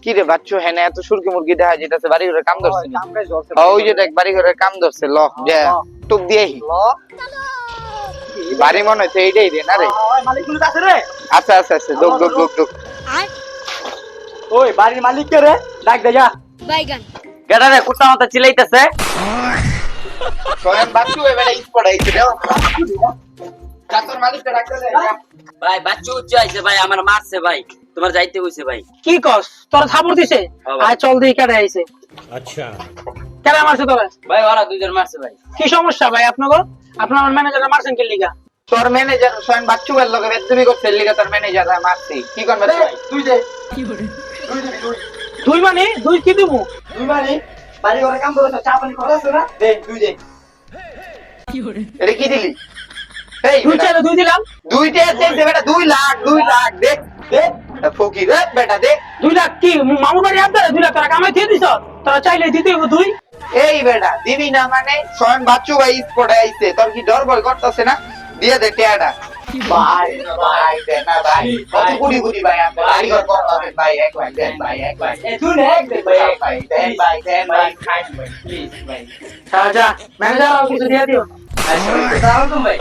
কি রে বাচ্চু হ্যাঁ এত সুরকি মুরগি দেখা যেতেছে বাড়ি ঘরে কাম ধরছে নি? ওই যে দেখ বাড়ি ঘরে কাম ধরছে ল যা টুক দিয়েহি বাড়ি মনে হচ্ছে এইটাই রে না রে মালিক গুলো আছে রে। আচ্ছা আচ্ছা আচ্ছা দুক দুক দুক দুক ওই বাড়ির মালিক কে রে? ডাক দে যা। বাইগান কেডা রে কুত্তা মতো চিল্লাইতেছে? স্বয়ং বাচ্চু এবারে ইস পড়াইছে রে চাতর মালিককে ডাকতে দে ভাই বাচ্চু উচ্চ আইছে ভাই আমার মারছে ভাই তোমার যাইতে কইছে ভাই কি কস তোর থাপড় দিছে হ্যাঁ ভাই। আয় চল দিই কেটে আইছে अच्छा কেটে মারছে তোরা ভাই ওরা দুইজন মারছে ভাই কি সমস্যা ভাই আপনাকে আপনার ম্যানেজার মারছেন কি লিগা তোর ম্যানেজার স্বয়ং বাচ্চু এর লগে বেদবি করছে লিগা তোর ম্যানেজার মারছি কি করবে তুই দে। দুই মানে দুই কি দিমু তুই মানে বাড়ি ঘরে কাম করছ, চা পানি খরচ না? দে তুই দে। এটা কি দিলি এই দুই চাইলে দুই দিলাম দুইটা আছে বেটা 2 লাখ দেখ দে। ফকির রে বেটা দেখ 2 লাখ কি মামুর বাড়ি আপনারা 2 লাখ টাকা কামাই দিয়ে দিছ তোরা চাইলে দিতে হইব দুই এই বেটা দিবি না মানে স্বয়ং বাচ্চু ভাই স্পটে আইছে তোর কি ডর ভয় করতেছে না দিয়ে দে টিয়াটা ভাই ভাই দে না ভাই কত কুড়ি কুড়ি ভাই আমরা বাড়ি ঘর করতে ভাই এক ভাই দেন ভাই এক ভাই এ তুই নে এক দে ভাই। ভাই দেন ভাই দেন ভাই খাই ভাই প্লিজ ভাই যা ম্যানেজার কিছু দিয়ে দিও দাঁড়াও তুমি ভাই।